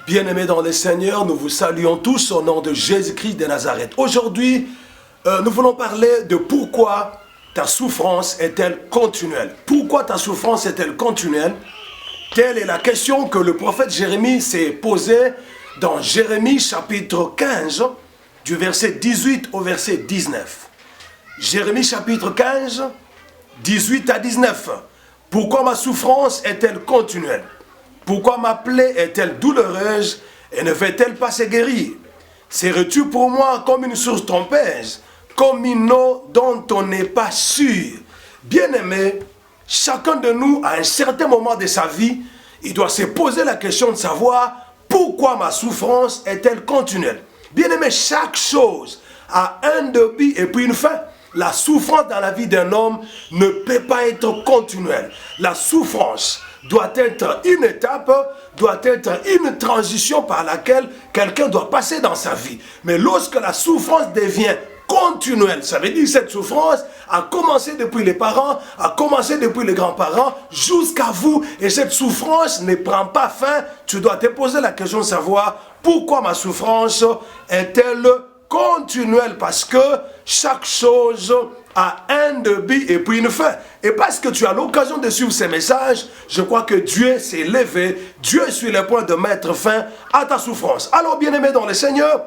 Bien-aimés dans le Seigneur, nous vous saluons tous au nom de Jésus-Christ de Nazareth. Aujourd'hui, nous voulons parler de pourquoi ta souffrance est-elle continuelle. Pourquoi ta souffrance est-elle continuelle? Telle est la question que le prophète Jérémie s'est posée dans Jérémie chapitre 15, du verset 18 au verset 19. Jérémie chapitre 15, 18 à 19. Pourquoi ma souffrance est-elle continuelle? Pourquoi ma plaie est-elle douloureuse et ne fait-elle pas se guérir? Serais-tu pour moi comme une source trompeuse, comme une eau dont on n'est pas sûr? Bien-aimé, chacun de nous, à un certain moment de sa vie, il doit se poser la question de savoir pourquoi ma souffrance est-elle continuelle? Bien-aimé, chaque chose a un début et puis une fin. La souffrance dans la vie d'un homme ne peut pas être continuelle. La souffrance doit être une étape, doit être une transition par laquelle quelqu'un doit passer dans sa vie. Mais lorsque la souffrance devient continuelle, ça veut dire que cette souffrance a commencé depuis les parents, a commencé depuis les grands-parents, jusqu'à vous, et cette souffrance ne prend pas fin. Tu dois te poser la question de savoir pourquoi ma souffrance est-elle continuelle, parce que chaque chose a un début et puis une fin. Et parce que tu as l'occasion de suivre ces messages, je crois que Dieu s'est levé, Dieu est sur le point de mettre fin à ta souffrance. Alors, bien-aimé dans le Seigneur,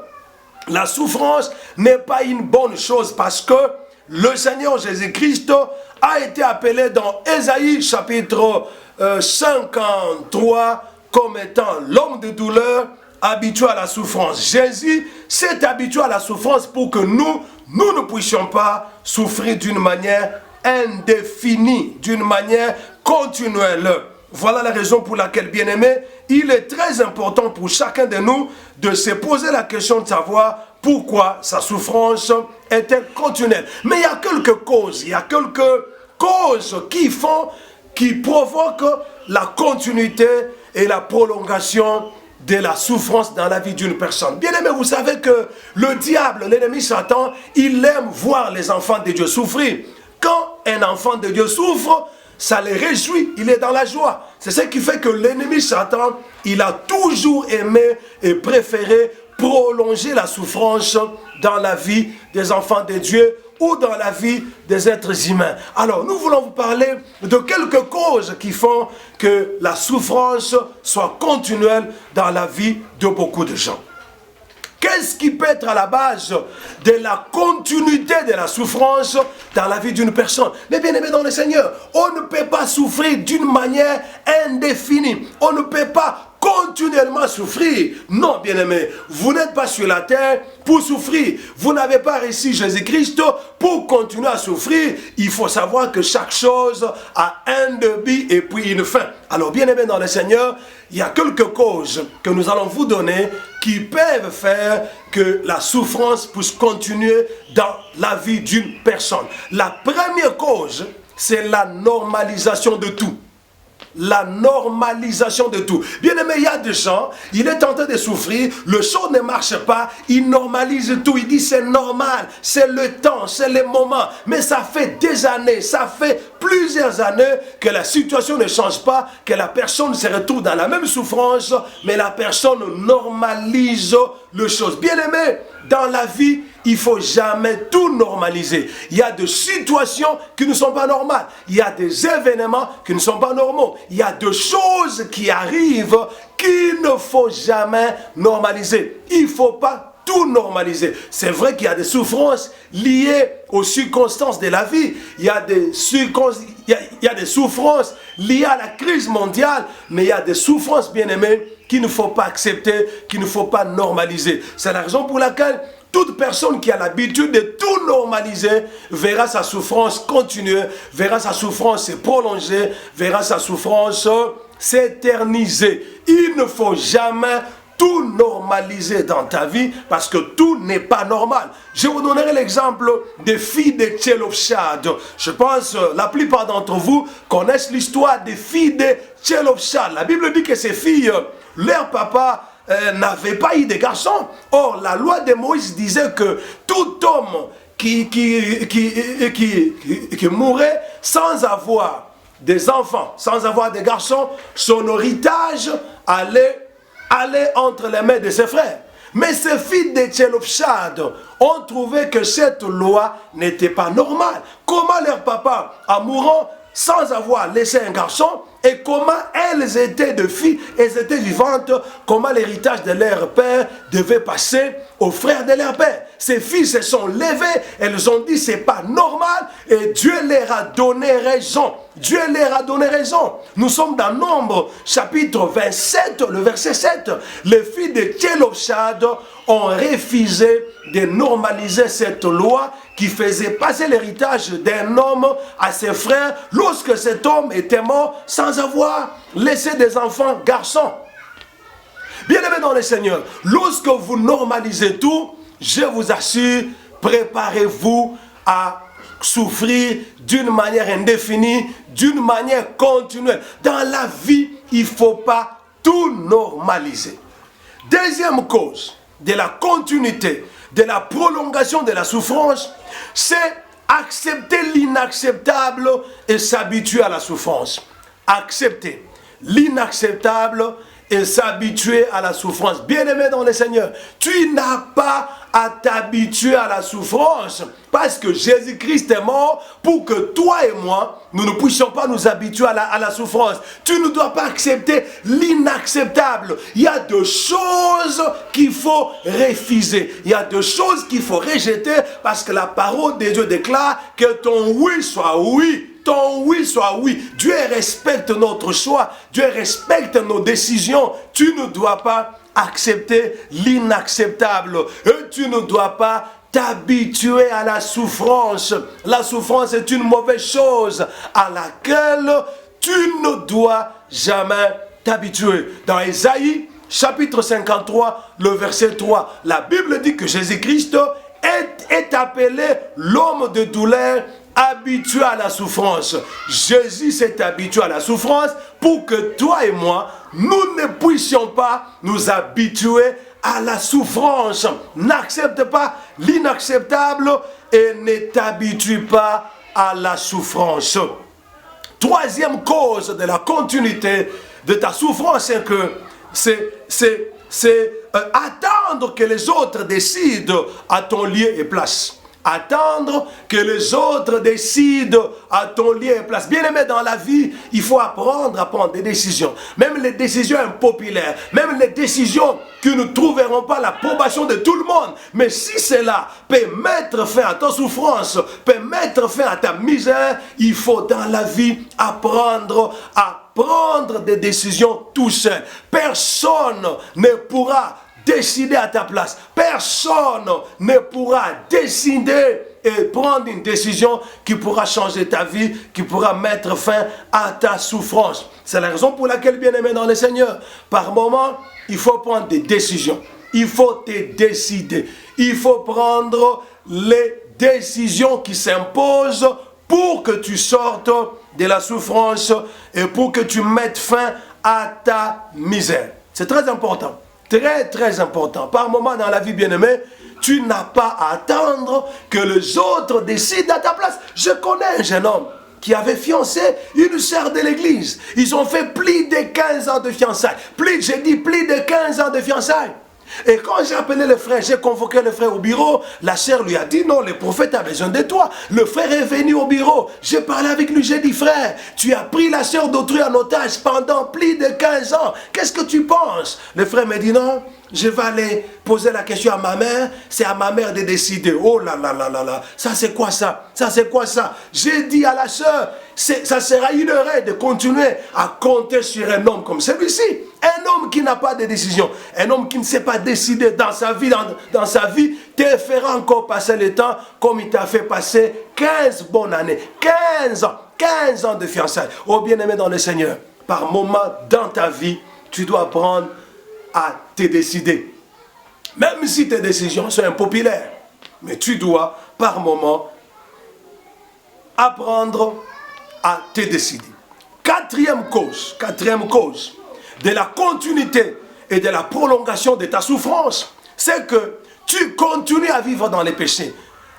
la souffrance n'est pas une bonne chose, parce que le Seigneur Jésus-Christ a été appelé dans Ésaïe chapitre 53 comme étant l'homme de douleur, habitué à la souffrance. Jésus s'est habitué à la souffrance pour que nous ne puissions pas souffrir d'une manière indéfinie, d'une manière continuelle. Voilà la raison pour laquelle, bien-aimé, il est très important pour chacun de nous de se poser la question de savoir pourquoi sa souffrance est-elle continuelle. Mais il y a quelques causes, qui provoquent la continuité et la prolongation de la souffrance dans la vie d'une personne. Bien aimé, vous savez que le diable, l'ennemi Satan, il aime voir les enfants de Dieu souffrir. Quand un enfant de Dieu souffre, ça les réjouit, il est dans la joie. C'est ce qui fait que l'ennemi Satan, il a toujours aimé et préféré prolonger la souffrance dans la vie des enfants de Dieu ou dans la vie des êtres humains. Alors, nous voulons vous parler de quelques causes qui font que la souffrance soit continuelle dans la vie de beaucoup de gens. Qu'est-ce qui peut être à la base de la continuité de la souffrance dans la vie d'une personne? Mais bien aimé dans le Seigneur, on ne peut pas souffrir d'une manière indéfinie. On ne peut pas continuellement souffrir. Non, bien-aimé, vous n'êtes pas sur la terre pour souffrir. Vous n'avez pas reçu Jésus-Christ pour continuer à souffrir. Il faut savoir que chaque chose a un début et puis une fin. Alors, bien-aimé dans le Seigneur, il y a quelques causes que nous allons vous donner qui peuvent faire que la souffrance puisse continuer dans la vie d'une personne. La première cause, c'est la normalisation de tout. La normalisation de tout. Bien aimé, il y a des gens, il est en train de souffrir, le chose ne marche pas, il normalise tout, il dit c'est normal, c'est le temps, c'est le moment. Mais ça fait des années, ça fait plusieurs années que la situation ne change pas, que la personne se retrouve dans la même souffrance, mais la personne normalise les choses. Bien aimé, dans la vie, il ne faut jamais tout normaliser. Il y a des situations qui ne sont pas normales. Il y a des événements qui ne sont pas normaux. Il y a des choses qui arrivent qu'il ne faut jamais normaliser. Il ne faut pas tout normaliser. C'est vrai qu'il y a des souffrances liées aux circonstances de la vie. Il y a des souffrances liées à la crise mondiale, mais il y a des souffrances, bien aimées, qu'il ne faut pas accepter, qu'il ne faut pas normaliser. C'est la raison pour laquelle toute personne qui a l'habitude de tout normaliser verra sa souffrance continuer, verra sa souffrance se prolonger, verra sa souffrance s'éterniser. Il ne faut jamais tout normaliser dans ta vie parce que tout n'est pas normal. Je vous donnerai l'exemple des filles de Tchelofchad. Je pense que la plupart d'entre vous connaissent l'histoire des filles de Tchelofchad. La Bible dit que ces filles, leur papa n'avait pas eu de garçons. Or, la loi de Moïse disait que tout homme qui mourait sans avoir des enfants, sans avoir des garçons, son héritage allait allait entre les mains de ses frères. Mais ces filles de Tchelofchad ont trouvé que cette loi n'était pas normale. Comment leur papa, en mourant sans avoir laissé un garçon, et comment elles étaient de filles, elles étaient vivantes, comment l'héritage de leur père devait passer aux frères de leur père. Ces filles se sont levées, elles ont dit c'est pas normal, et Dieu leur a donné raison. Dieu leur a donné raison. Nous sommes dans Nombre, chapitre 27, le verset 7. Les filles de Tchelofchad ont refusé de normaliser cette loi qui faisait passer l'héritage d'un homme à ses frères lorsque cet homme était mort sans avoir laissé des enfants garçons. Bien-aimés dans le Seigneur, lorsque vous normalisez tout, je vous assure, préparez-vous à souffrir d'une manière indéfinie, d'une manière continuelle. Dans la vie, il ne faut pas tout normaliser. Deuxième cause de la continuité, de la prolongation de la souffrance, c'est accepter l'inacceptable et s'habituer à la souffrance. Accepter l'inacceptable et s'habituer à la souffrance. Bien-aimé dans le Seigneur, tu n'as pas à t'habituer à la souffrance parce que Jésus-Christ est mort pour que toi et moi, nous ne puissions pas nous habituer à la souffrance. Tu ne dois pas accepter l'inacceptable. Il y a deux choses qu'il faut refuser. Il y a deux choses qu'il faut rejeter parce que la parole de Dieu déclare que ton oui soit oui. Ton oui soit oui. Dieu respecte notre choix. Dieu respecte nos décisions. Tu ne dois pas accepter l'inacceptable. Et tu ne dois pas t'habituer à la souffrance. La souffrance est une mauvaise chose à laquelle tu ne dois jamais t'habituer. Dans Ésaïe, chapitre 53, le verset 3, la Bible dit que Jésus-Christ est appelé l'homme de douleur, habitué à la souffrance. Jésus s'est habitué à la souffrance pour que toi et moi, nous ne puissions pas nous habituer à la souffrance. N'accepte pas l'inacceptable et ne t'habitue pas à la souffrance. Troisième cause de la continuité de ta souffrance, c'est que c'est attendre que les autres décident à ton lieu et place. Attendre que les autres décident à ton lieu et place. Bien aimé, dans la vie, il faut apprendre à prendre des décisions. Même les décisions impopulaires, même les décisions qui ne trouveront pas l'approbation de tout le monde. Mais si cela peut mettre fin à ta souffrance, peut mettre fin à ta misère, il faut dans la vie apprendre à prendre des décisions tout seul. Personne ne pourra décider à ta place. Personne ne pourra décider et prendre une décision qui pourra changer ta vie, qui pourra mettre fin à ta souffrance. C'est la raison pour laquelle, bien-aimé dans le Seigneur, par moment, il faut prendre des décisions. Il faut te décider. Il faut prendre les décisions qui s'imposent pour que tu sortes de la souffrance et pour que tu mettes fin à ta misère. C'est très important. Très, très important. Par moment dans la vie, bien-aimé, tu n'as pas à attendre que les autres décident à ta place. Je connais un jeune homme qui avait fiancé une sœur de l'église. Ils ont fait plus de 15 ans de fiançailles. Plus de 15 ans de fiançailles. Et quand j'ai appelé le frère, j'ai convoqué le frère au bureau, la sœur lui a dit non, le prophète a besoin de toi. Le frère est venu au bureau, j'ai parlé avec lui, j'ai dit frère, tu as pris la sœur d'autrui en otage pendant plus de 15 ans. Qu'est-ce que tu penses? Le frère me dit non, je vais aller poser la question à ma mère, c'est à ma mère de décider. Oh là là là là là, ça c'est quoi ça? Ça c'est quoi ça? J'ai dit à la sœur, ça sera une erreur de continuer à compter sur un homme comme celui-ci. Un homme qui n'a pas de décision, un homme qui ne sait pas décider dans sa vie, dans sa vie, te fera encore passer le temps comme il t'a fait passer 15 bonnes années, 15 ans de fiançailles. Oh bien-aimé dans le Seigneur, par moment dans ta vie, tu dois apprendre à te décider. Même si tes décisions sont impopulaires, mais tu dois par moment apprendre à te décider. Quatrième cause de la continuité et de la prolongation de ta souffrance, c'est que tu continues à vivre dans les péchés.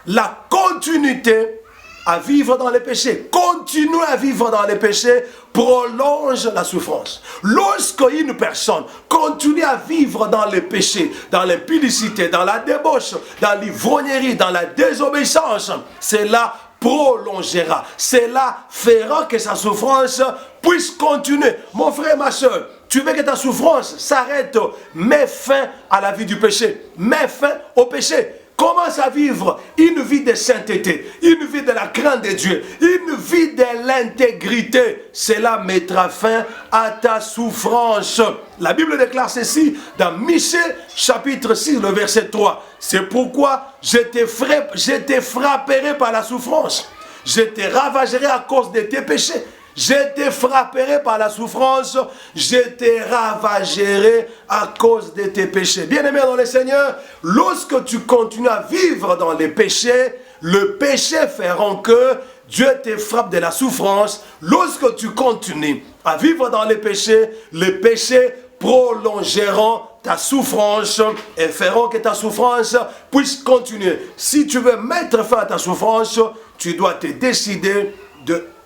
La continuité à vivre dans les péchés, continuer à vivre dans les péchés, prolonge la souffrance. Lorsque une personne continue à vivre dans les péchés, dans l'impudicité, dans la débauche, dans l'ivrognerie, dans la désobéissance, cela prolongera. Cela fera que sa souffrance puisse continuer. Mon frère, ma soeur, tu veux que ta souffrance s'arrête, mets fin à la vie du péché. Mets fin au péché. Commence à vivre une vie de sainteté, une vie de la crainte de Dieu, une vie de l'intégrité. Cela mettra fin à ta souffrance. La Bible déclare ceci dans Michée chapitre 6, le verset 3. C'est pourquoi je te frapperai par la souffrance. Je te ravagerai à cause de tes péchés. Je te frapperai par la souffrance, je te ravagerai à cause de tes péchés. Bien-aimé dans le Seigneur, lorsque tu continues à vivre dans les péchés, le péché fera que Dieu te frappe de la souffrance. Lorsque tu continues à vivre dans les péchés prolongeront ta souffrance et feront que ta souffrance puisse continuer. Si tu veux mettre fin à ta souffrance, tu dois te décider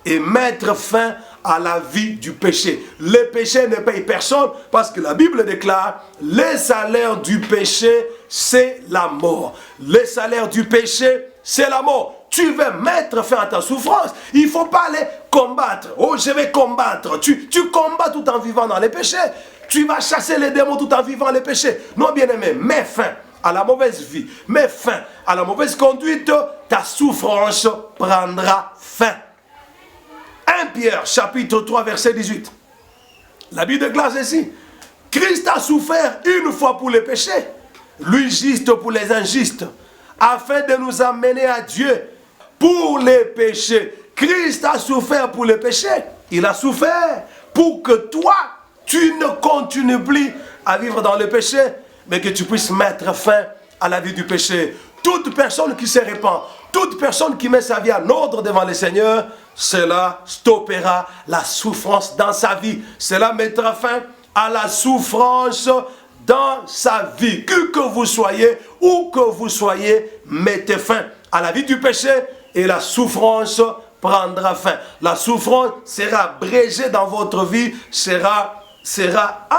et mettre fin à la vie du péché. Le péché ne paye personne parce que la Bible déclare le salaire du péché, c'est la mort. Le salaire du péché, c'est la mort. Tu veux mettre fin à ta souffrance, il ne faut pas aller combattre. Oh, je vais combattre. Tu combats tout en vivant dans les péchés. Tu vas chasser les démons tout en vivant les péchés. Non, bien-aimé, mets fin à la mauvaise vie. Mets fin à la mauvaise conduite. Ta souffrance prendra fin. 1 Pierre chapitre 3 verset 18. La Bible déclare ceci. Christ a souffert une fois pour les péchés, lui juste pour les injustes, afin de nous amener à Dieu pour les péchés. Christ a souffert pour les péchés. Il a souffert pour que toi, tu ne continues plus à vivre dans le péché, mais que tu puisses mettre fin à la vie du péché. Toute personne qui se répand, toute personne qui met sa vie en ordre devant le Seigneur, cela stoppera la souffrance dans sa vie. Cela mettra fin à la souffrance dans sa vie. Que vous soyez, où que vous soyez, mettez fin à la vie du péché et la souffrance prendra fin. La souffrance sera abrégée dans votre vie, sera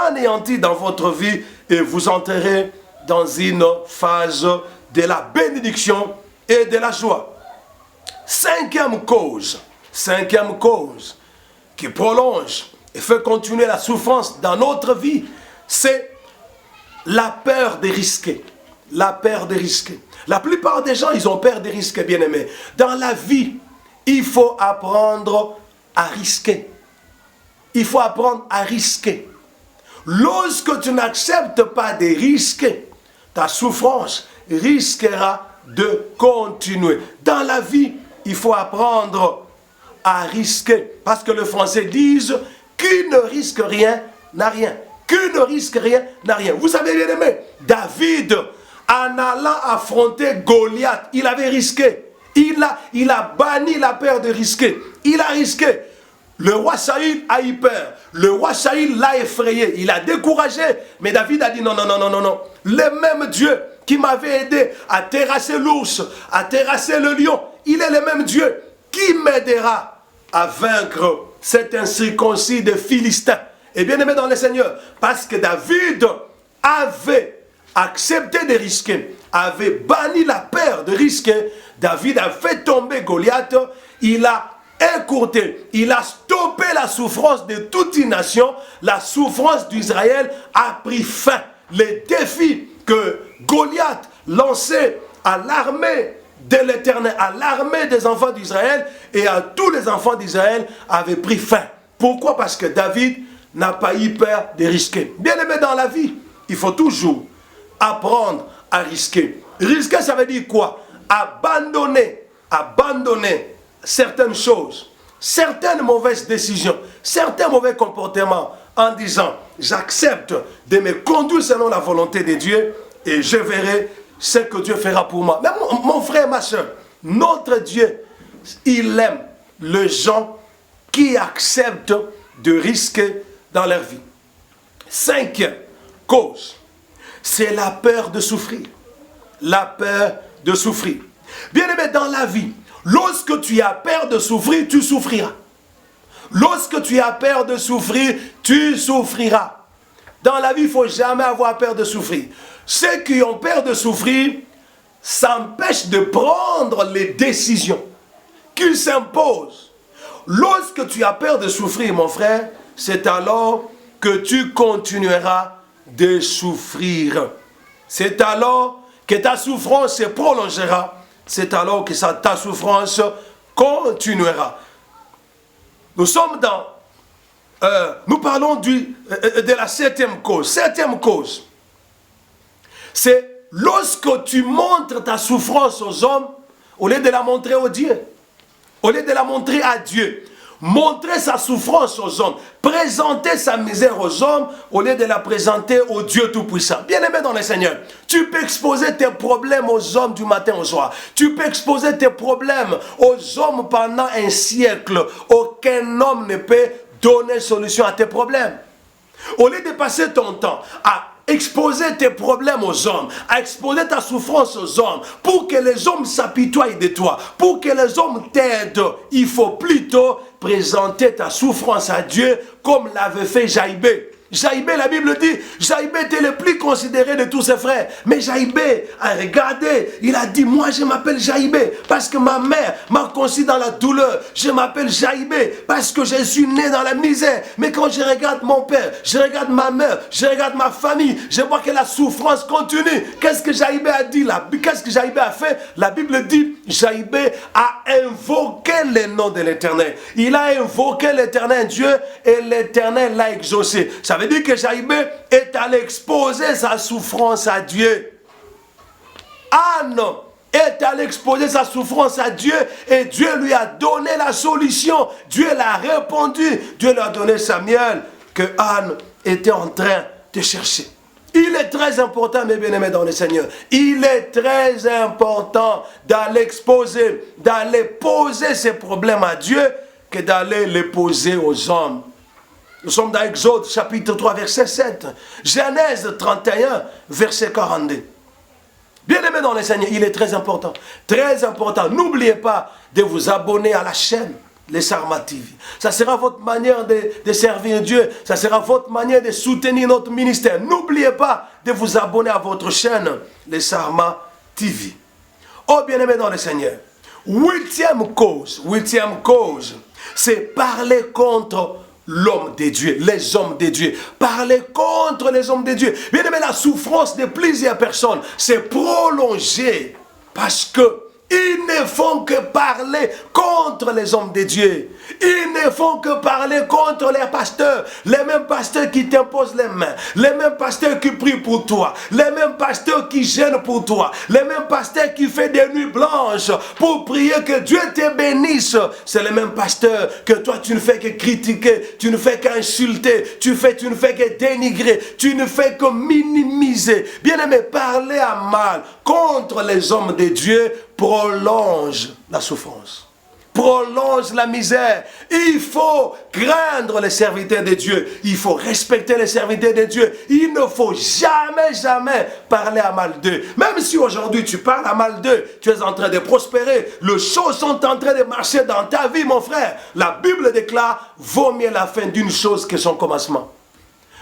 anéantie dans votre vie et vous entrerez dans une phase de la bénédiction et de la joie. Cinquième cause qui prolonge et fait continuer la souffrance dans notre vie, c'est la peur de risquer. La peur de risquer. La plupart des gens, ils ont peur de risquer, bien-aimés. Dans la vie, il faut apprendre à risquer. Il faut apprendre à risquer. Lorsque tu n'acceptes pas de risquer, ta souffrance risquera de continuer. Dans la vie, il faut apprendre à risquer. Parce que les Français disent qui ne risque rien n'a rien. Qui ne risque rien n'a rien. Vous savez bien aimé, David, en allant affronter Goliath, il avait risqué. Il a banni la peur de risquer. Il a risqué. Le roi Saül a eu peur. Le roi Saül l'a effrayé. Il a découragé. Mais David a dit non. Le même Dieu qui m'avait aidé à terrasser l'ours, à terrasser le lion, il est le même Dieu qui m'aidera à vaincre cet incirconcis de Philistins. Et bien aimé dans le Seigneur, parce que David avait accepté de risquer, avait banni la peur de risquer, David a fait tomber Goliath, il a écourté, il a stoppé la souffrance de toute une nation, la souffrance d'Israël a pris fin. Les défis que Goliath lançait à l'armée de l'Éternel, à l'armée des enfants d'Israël et à tous les enfants d'Israël avaient pris fin. Pourquoi? Parce que David n'a pas eu peur de risquer. Bien aimé dans la vie, il faut toujours apprendre à risquer. Risquer, ça veut dire quoi? Abandonner certaines choses, certaines mauvaises décisions, certains mauvais comportements en disant j'accepte de me conduire selon la volonté de Dieu et je verrai ce que Dieu fera pour moi. Mais mon frère, ma soeur, notre Dieu, il aime les gens qui acceptent de risquer dans leur vie. Cinquième cause, c'est la peur de souffrir. La peur de souffrir. Bien aimé, dans la vie, Lorsque tu as peur de souffrir, tu souffriras. Lorsque tu as peur de souffrir, tu souffriras. Dans la vie, il ne faut jamais avoir peur de souffrir. Ceux qui ont peur de souffrir s'empêchent de prendre les décisions qu'ils s'imposent. Lorsque tu as peur de souffrir, mon frère, c'est alors que tu continueras de souffrir. C'est alors que ta souffrance se prolongera. C'est alors que ta souffrance continuera. Nous parlons de la septième cause. Septième cause, c'est lorsque tu montres ta souffrance aux hommes, au lieu de la montrer aux dieux, au lieu de la montrer à Dieu, montrer sa souffrance aux hommes, présenter sa misère aux hommes, au lieu de la présenter au Dieu Tout-Puissant. Bien-aimé dans le Seigneur, tu peux exposer tes problèmes aux hommes du matin au soir. Tu peux exposer tes problèmes aux hommes pendant un siècle. Aucun homme ne peut donner solution à tes problèmes. Au lieu de passer ton temps à exposer tes problèmes aux hommes, à exposer ta souffrance aux hommes, pour que les hommes s'apitoient de toi, pour que les hommes t'aident, il faut plutôt présenter ta souffrance à Dieu comme l'avait fait Jaïbé. Jaïbé, la Bible dit, Jaïbé était le plus considéré de tous ses frères. Mais Jaïbé a regardé, il a dit, moi je m'appelle Jaïbé parce que ma mère m'a conçu dans la douleur. Je m'appelle Jaïbé parce que je suis né dans la misère. Mais quand je regarde mon père, je regarde ma mère, je regarde ma famille, je vois que la souffrance continue. Qu'est-ce que Jaïbé a dit là? Qu'est-ce que Jaïbé a fait? La Bible dit, Jaïbé a invoqué le nom de l'Éternel. Il a invoqué l'Éternel Dieu et l'Éternel l'a exaucé. Ça veut dire que Jaïbé est allé exposer sa souffrance à Dieu. Anne est allé exposer sa souffrance à Dieu et Dieu lui a donné la solution. Dieu l'a répondu. Dieu lui a donné Samuel que Anne était en train de chercher. Il est très important, mes bien-aimés dans le Seigneur, il est très important d'aller exposer, d'aller poser ses problèmes à Dieu que d'aller les poser aux hommes. Nous sommes dans Exode chapitre 3 verset 7, Genèse 31 verset 42. Bien-aimés dans le Seigneur, il est très important. Très important. N'oubliez pas de vous abonner à la chaîne Les Sarma TV. Ça sera votre manière de servir Dieu. Ça sera votre manière de soutenir notre ministère. N'oubliez pas de vous abonner à votre chaîne Les Sarma TV. Oh bien-aimés dans le Seigneur, huitième cause, c'est parler contre l'homme de Dieu, les hommes de Dieu. Parler contre les hommes de Dieu. Bien aimé, la souffrance de plusieurs personnes s'est prolongée parce que ils ne font que parler contre les hommes de Dieu. Ils ne font que parler contre les pasteurs. Les mêmes pasteurs qui t'imposent les mains. Les mêmes pasteurs qui prient pour toi. Les mêmes pasteurs qui gênent pour toi. Les mêmes pasteurs qui font des nuits blanches pour prier que Dieu te bénisse. C'est les mêmes pasteurs que toi tu ne fais que critiquer. Tu ne fais qu'insulter. Tu ne fais que dénigrer. Tu ne fais que minimiser. Bien aimé, parler à mal contre les hommes de Dieu prolonge la souffrance, prolonge la misère. Il faut craindre les serviteurs de Dieu. Il faut respecter les serviteurs de Dieu. Il ne faut jamais parler à mal d'eux. Même si aujourd'hui tu parles à mal d'eux, tu es en train de prospérer, les choses sont en train de marcher dans ta vie, mon frère. La Bible déclare, vaut mieux la fin d'une chose que son commencement.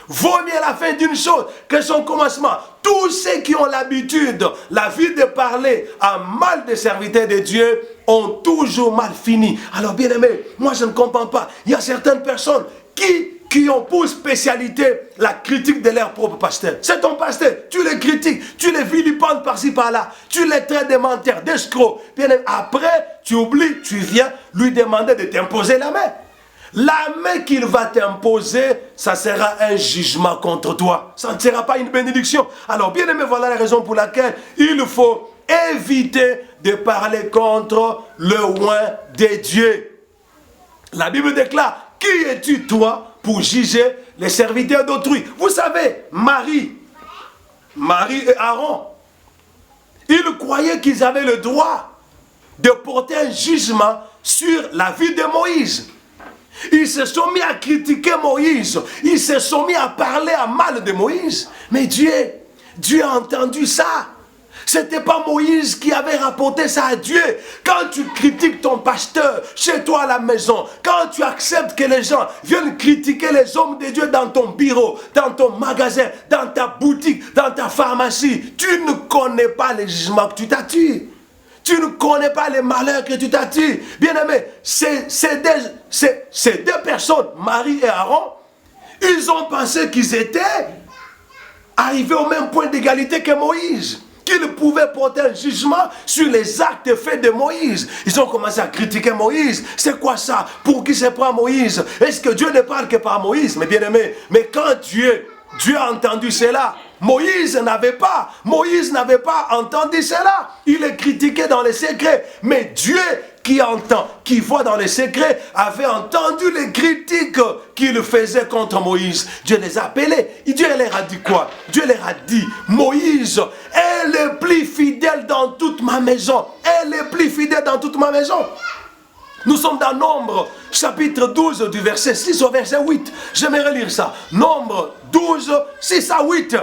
Vaut mieux la fin d'une chose que son commencement. Tous ceux qui ont l'habitude, la vie de parler à mal des serviteurs de Dieu, ont toujours mal fini. Alors bien aimé, moi je ne comprends pas. Il y a certaines personnes qui ont pour spécialité la critique de leur propre pasteur. C'est ton pasteur, tu les critiques, tu les vilipendes par-ci par-là, tu les traites de menteurs, d'escrocs. Bien aimé, après, tu oublies, tu viens lui demander de t'imposer la main. La main qu'il va t'imposer, ça sera un jugement contre toi. Ça ne sera pas une bénédiction. Alors, bien aimé, voilà la raison pour laquelle il faut éviter de parler contre le roi de Dieu. La Bible déclare, qui es-tu toi pour juger les serviteurs d'autrui? Vous savez, Marie et Aaron, ils croyaient qu'ils avaient le droit de porter un jugement sur la vie de Moïse. Ils se sont mis à critiquer Moïse. Ils se sont mis à parler à mal de Moïse. Mais Dieu a entendu ça. Ce n'était pas Moïse qui avait rapporté ça à Dieu. Quand tu critiques ton pasteur chez toi à la maison, quand tu acceptes que les gens viennent critiquer les hommes de Dieu dans ton bureau, dans ton magasin, dans ta boutique, dans ta pharmacie, tu ne connais pas les jugements que tu t'attires. Tu ne connais pas les malheurs que tu t'attires. Bien-aimé, ces deux personnes, Marie et Aaron, ils ont pensé qu'ils étaient arrivés au même point d'égalité que Moïse, qu'ils pouvaient porter un jugement sur les actes faits de Moïse. Ils ont commencé à critiquer Moïse. C'est quoi ça? Pour qui se prend Moïse? Est-ce que Dieu ne parle que par Moïse? Mais bien aimé, mais quand Dieu a entendu cela, Moïse n'avait pas entendu cela. Il est critiqué dans les secrets. Mais Dieu qui entend, qui voit dans les secrets, avait entendu les critiques qu'il faisait contre Moïse. Dieu les a appelés. Et Dieu leur a dit quoi? Dieu leur a dit, Moïse est le plus fidèle dans toute ma maison. Est le plus fidèle dans toute ma maison. Nous sommes dans Nombre, chapitre 12, du verset 6 au verset 8. J'aimerais lire ça. Nombre 12, 6 à 8.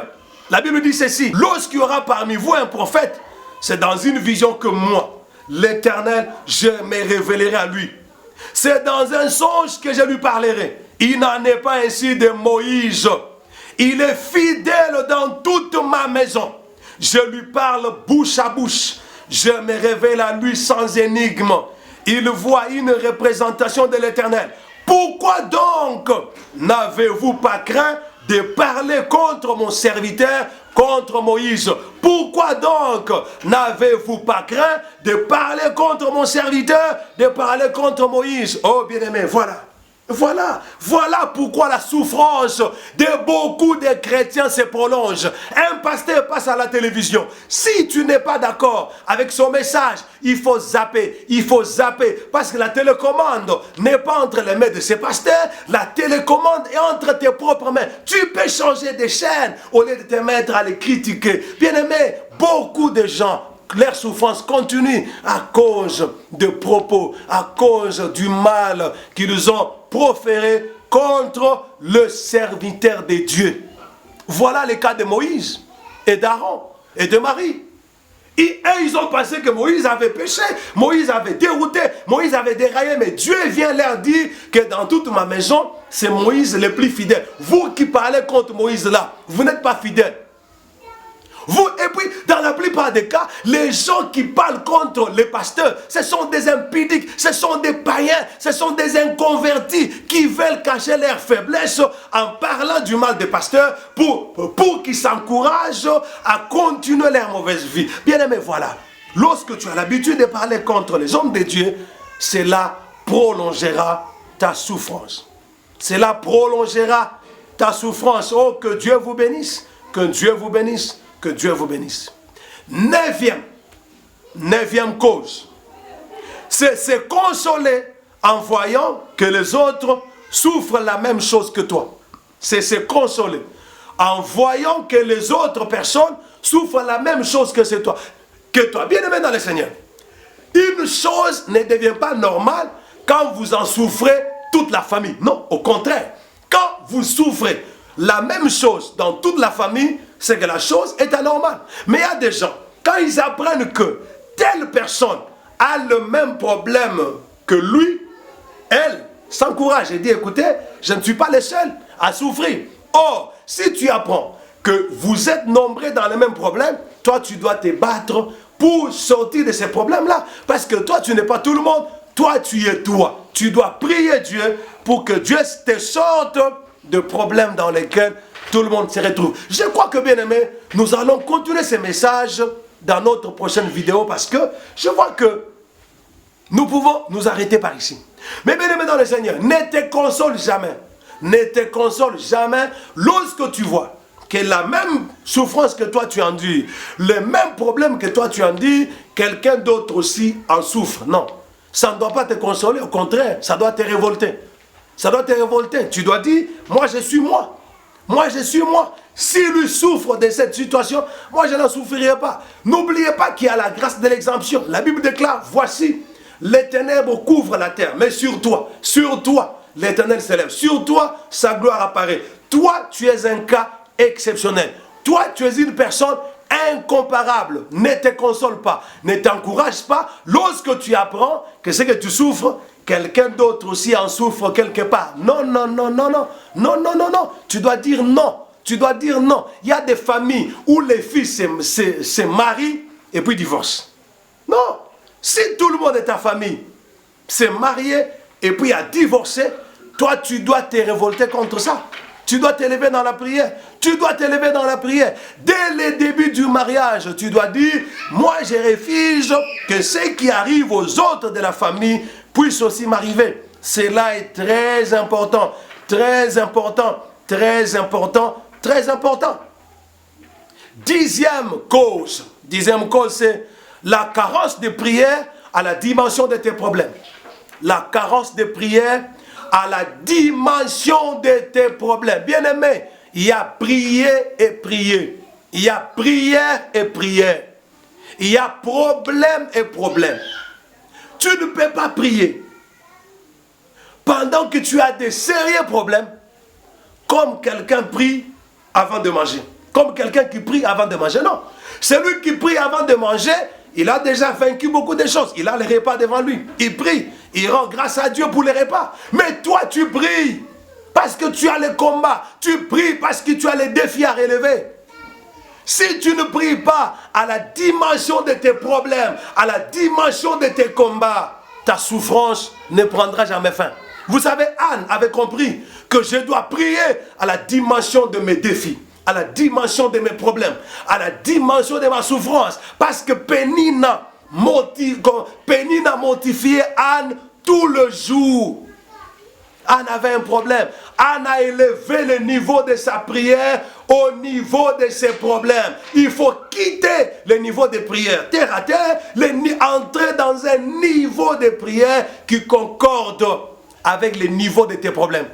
La Bible dit ceci. Lorsqu'il y aura parmi vous un prophète, c'est dans une vision que moi, l'Éternel, je me révélerai à lui. C'est dans un songe que je lui parlerai. Il n'en est pas ainsi de Moïse. Il est fidèle dans toute ma maison. Je lui parle bouche à bouche. Je me révèle à lui sans énigme. Il voit une représentation de l'Éternel. Pourquoi donc n'avez-vous pas craint de parler contre mon serviteur, contre Moïse? Pourquoi donc n'avez-vous pas craint de parler contre mon serviteur, de parler contre Moïse? Oh bien-aimé, voilà pourquoi la souffrance de beaucoup de chrétiens se prolonge. Un pasteur passe à la télévision. Si tu n'es pas d'accord avec son message, il faut zapper. Parce que la télécommande n'est pas entre les mains de ces pasteurs. La télécommande est entre tes propres mains. Tu peux changer de chaîne au lieu de te mettre à les critiquer. Bien-aimé, beaucoup de gens, leur souffrance continue à cause de propos, à cause du mal qu'ils ont proféré contre le serviteur de Dieu. Voilà le cas de Moïse et d'Aaron et de Marie. Et ils ont pensé que Moïse avait péché, Moïse avait dérouté, Moïse avait déraillé, mais Dieu vient leur dire que dans toute ma maison, c'est Moïse le plus fidèle. Vous qui parlez contre Moïse là, vous n'êtes pas fidèle. Et puis, dans la plupart des cas, les gens qui parlent contre les pasteurs, ce sont des impudiques, ce sont des païens, ce sont des inconvertis qui veulent cacher leur faiblesse en parlant du mal des pasteurs pour qu'ils s'encouragent à continuer leur mauvaise vie. Bien-aimé, voilà. Lorsque tu as l'habitude de parler contre les hommes de Dieu, cela prolongera ta souffrance. Cela prolongera ta souffrance. Oh, que Dieu vous bénisse. Que Dieu vous bénisse. Que Dieu vous bénisse. Neuvième cause, c'est se consoler en voyant que les autres souffrent la même chose que toi. C'est se consoler en voyant que les autres personnes souffrent la même chose que toi. Bien-aimé dans le Seigneur, une chose ne devient pas normale quand vous en souffrez toute la famille. Non, au contraire. Quand vous souffrez la même chose dans toute la famille, c'est que la chose est anormale. Mais il y a des gens, quand ils apprennent que telle personne a le même problème que lui, elle s'encourage et dit, écoutez, je ne suis pas le seul à souffrir. Or, si tu apprends que vous êtes nombreux dans le même problème, toi, tu dois te battre pour sortir de ces problèmes-là. Parce que toi, tu n'es pas tout le monde. Toi, tu es toi. Tu dois prier Dieu pour que Dieu te sorte de problèmes dans lesquels tout le monde se retrouve. Je crois que, bien aimé, nous allons continuer ces messages dans notre prochaine vidéo parce que je vois que nous pouvons nous arrêter par ici. Mais bien aimé dans le Seigneur, ne te console jamais. Ne te console jamais lorsque tu vois que la même souffrance que toi tu endures, le même problème que toi tu endures, quelqu'un d'autre aussi en souffre. Non, ça ne doit pas te consoler, au contraire, ça doit te révolter. Ça doit te révolter. Tu dois dire, moi je suis moi. Moi, je suis moi. S'il lui souffre de cette situation, moi, je n'en souffrirai pas. N'oubliez pas qu'il y a la grâce de l'exemption. La Bible déclare, voici, les ténèbres couvrent la terre. Mais sur toi, l'Éternel s'élève. Sur toi, sa gloire apparaît. Toi, tu es un cas exceptionnel. Toi, tu es une personne incomparable ne te console pas, ne t'encourage pas lorsque tu apprends que ce que tu souffres, quelqu'un d'autre aussi en souffre quelque part. Non, non, non, non, non, non, non, non, non. Tu dois dire non. Tu dois dire non. Il y a des familles où les filles se marient et puis divorcent. Non. Si tout le monde de ta famille s'est marié et puis a divorcé, toi tu dois te révolter contre ça. Tu dois t'élever dans la prière. Tu dois t'élever dans la prière. Dès le début du mariage, tu dois dire, moi je refuse que ce qui arrive aux autres de la famille puisse aussi m'arriver. Cela est très important. Très important. Très important. Très important. Dixième cause, c'est la carence de prière à la dimension de tes problèmes. La carence de prière à la dimension de tes problèmes. Bien-aimé, il y a prière et prière. Il y a prière et prière. Il y a problème et problème. Tu ne peux pas prier pendant que tu as des sérieux problèmes, comme quelqu'un prie avant de manger. Comme quelqu'un qui prie avant de manger. Non. Celui qui prie avant de manger, il a déjà vaincu beaucoup de choses. Il a le repas devant lui. Il prie. Il rend grâce à Dieu pour les repas. Mais toi, tu pries parce que tu as le combat. Tu pries parce que tu as les défis à relever. Si tu ne pries pas à la dimension de tes problèmes, à la dimension de tes combats, ta souffrance ne prendra jamais fin. Vous savez, Anne avait compris que je dois prier à la dimension de mes défis, à la dimension de mes problèmes, à la dimension de ma souffrance. Parce que Pénina mortifiait Anne tout le jour. Anne avait un problème. Anne a élevé le niveau de sa prière au niveau de ses problèmes. Il faut quitter le niveau de prière. Terre à terre, entrer dans un niveau de prière qui concorde avec le niveau de tes problèmes.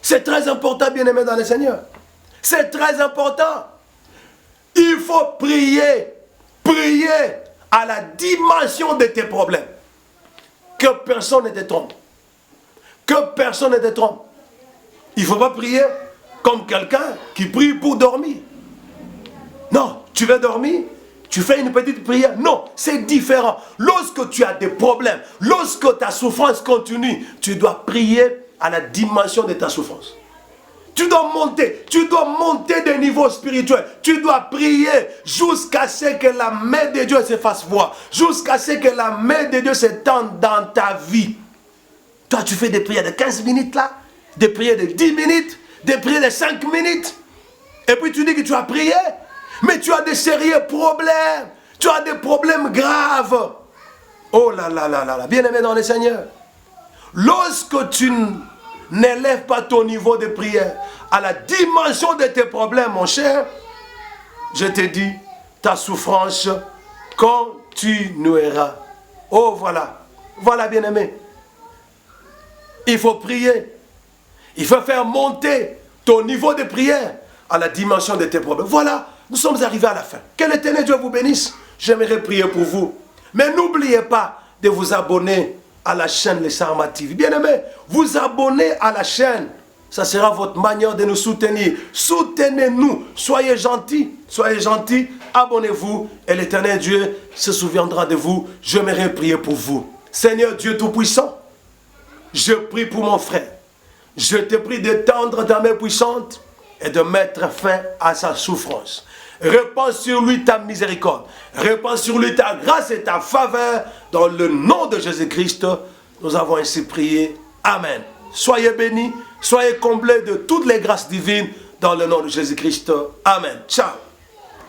C'est très important, bien-aimé dans le Seigneur. C'est très important. Il faut prier. Prier à la dimension de tes problèmes. Que personne ne te trompe. Que personne ne te trompe. Il ne faut pas prier comme quelqu'un qui prie pour dormir. Non, tu veux dormir, tu fais une petite prière. Non, c'est différent. Lorsque tu as des problèmes, lorsque ta souffrance continue, tu dois prier à la dimension de ta souffrance. Tu dois monter de niveau spirituel. Tu dois prier jusqu'à ce que la main de Dieu se fasse voir. Jusqu'à ce que la main de Dieu se tende dans ta vie. Toi, tu fais des prières de 15 minutes là, des prières de 10 minutes, des prières de 5 minutes. Et puis tu dis que tu as prié, mais tu as des sérieux problèmes. Tu as des problèmes graves. Oh là là là là là, bien-aimé dans le Seigneur. Lorsque tu n'élèves pas ton niveau de prière à la dimension de tes problèmes, mon cher, je te dis, ta souffrance continuera. Oh voilà, voilà bien-aimé. Il faut prier. Il faut faire monter ton niveau de prière à la dimension de tes problèmes. Voilà, nous sommes arrivés à la fin. Que l'Éternel Dieu vous bénisse. J'aimerais prier pour vous. Mais n'oubliez pas de vous abonner à la chaîne Les Sarma TV. Bien-aimés, vous abonner à la chaîne. Ça sera votre manière de nous soutenir. Soutenez-nous. Soyez gentils. Soyez gentils. Abonnez-vous. Et l'Éternel Dieu se souviendra de vous. J'aimerais prier pour vous. Seigneur Dieu Tout-Puissant, je prie pour mon frère. Je te prie d'étendre ta main puissante et de mettre fin à sa souffrance. Répands sur lui ta miséricorde. Répands sur lui ta grâce et ta faveur. Dans le nom de Jésus-Christ, nous avons ainsi prié. Amen. Soyez bénis, soyez comblés de toutes les grâces divines dans le nom de Jésus-Christ. Amen. Ciao.